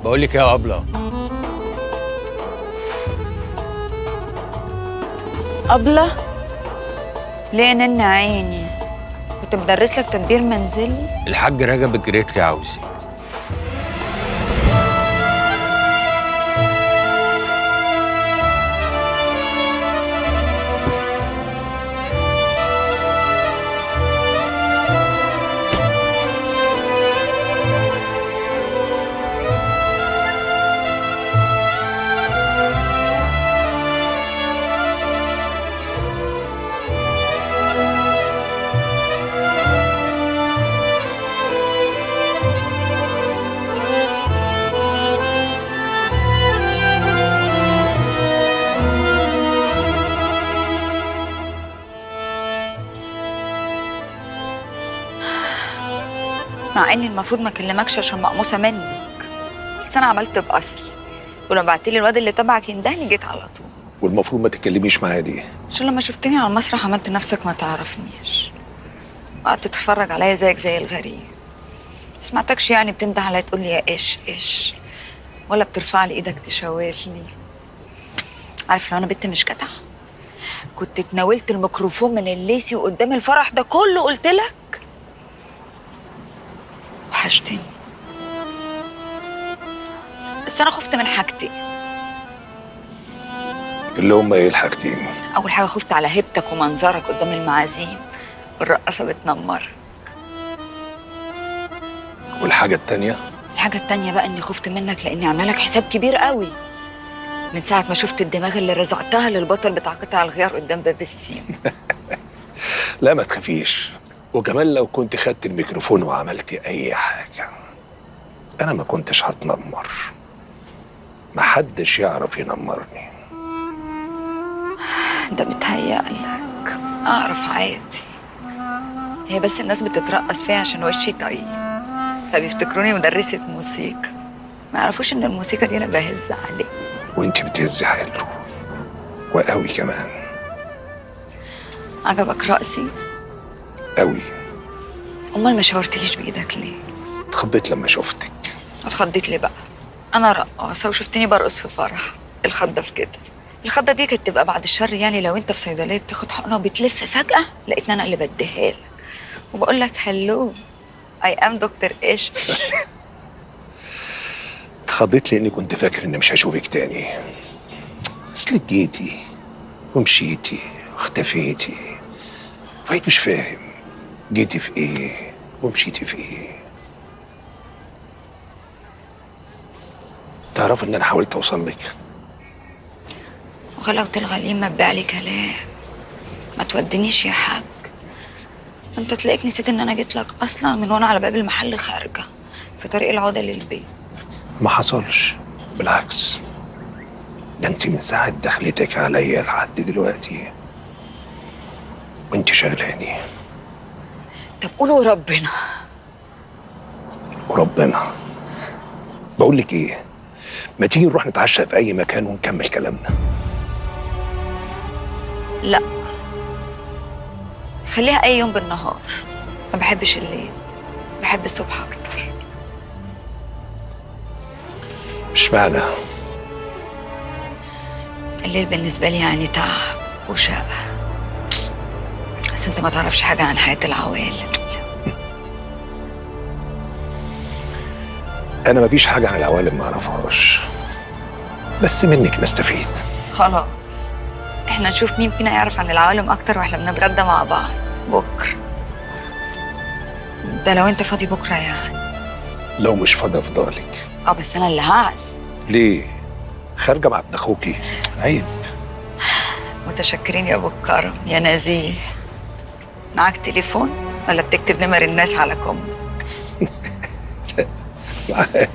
بقول لك يا أبلة. أبلة؟ ليه نن عيني؟ كنت بدرس لك تدبير منزلي؟ الحاج رجب الجريتلي عاوزك. مع إني المفروض ما أكلمكش عشان مقموصة منك، بس أنا عملت بأصلي، ولما بعتلي الواد اللي تبعك يندهني جيت على طول. والمفروض ما تتكلميش معايا ليه؟ عشان لما شفتني على المسرح عملت نفسك ما تعرفنيش، وقعدت تتفرج عليا زيك زي الغريب. سمعتكش يعني بتنده عليا تقول لي يا إيش إيش، ولا بترفع لي إيدك تشاور لي. عارف لو أنا بنت مش جدعة كنت اتناولت الميكروفون من الليسي وقدام الفرح ده كله قلت لك وحشتني. بس أنا خفت من حاجتين. اللي هم ايه الحاجتين؟ أول حاجة خفت على هيبتك ومنظرك قدام المعازيم والرقاصة بتنمر. والحاجة التانية؟ الحاجة التانية بقى إني خفت منك لإني عاملة لك حساب كبير قوي من ساعة ما شفت الدماغ اللي رزعتها للبطل بتاع قطع الغيار قدام باب السين. لا ما تخافيش، وكمان لو كنت خدت الميكروفون وعملت أي حاجة أنا ما كنتش هتنمر، محدش يعرف ينمرني. ده بيتهيألك، أعرف عادي. هي بس الناس بتترقص فيها عشان وشي طيب، فبيفتكروني مدرسة موسيقى، ما يعرفوش إن الموسيقى دي أنا بهز عليه. وانتي بتهزي حلو وقوي كمان. عجبك رقصي؟ قوي. أمال ما شاورتليش بإيدك ليه؟ اتخضيت لما شفتك. اتخضيت ليه بقى؟ أنا رقاصة وشفتني برقص في فرح، الخضة في كده. الخضة دي كانت تبقى بعد الشر، يعني لو أنت في صيدلية بتاخد حقنة وبتلف فجأة لقيتني أنا اللي بديها لك وبقول لك هلو أي أم دكتور إيش. اتخضيت لاني كنت فاكر اني مش هشوفك تاني. اصلك جيتي ومشيتي واختفيتي، بقيت مش فاهم جيتي في ايه ومشيتي في ايه. تعرف ان انا حاولت اوصل لك، وغلاوة الغليم ما تبيع لي كلام. ما تودنيش يا حاج، انت تلاقيك نسيت ان انا جيت لك اصلا من وانا على باب المحل خارجه في طريق العوده للبيت. ما حصلش، بالعكس ده انت من ساعة دخلتك عليا لحد دلوقتي وانت شغلاني. طب قولوا ربنا. وربنا. بقول لك ايه، ما تيجي نروح نتعشى في اي مكان ونكمل كلامنا؟ لا، خليها اي يوم بالنهار، ما بحبش الليل، بحب الصبح اكتر. اشمعنى؟ الليل بالنسبه لي يعني تعب وشقه، بس انت ما تعرفش حاجه عن حياه العوالم. انا مفيش حاجة عن العوالم ما اعرفهاش، بس منك نستفيد. خلاص، احنا نشوف مين فينا يعرف عن العوالم اكتر واحنا بنتغدى مع بعض بكره. ده لو انت فاضي بكره يعني. لو مش فاضي افضلك. بس انا اللي هعزم. ليه؟ خارجة مع ابن اخوكي، عيب. متشكرين يا ابو الكرم يا نزيه. معاك تليفون ولا بتكتب نمر الناس على كم؟ معايا.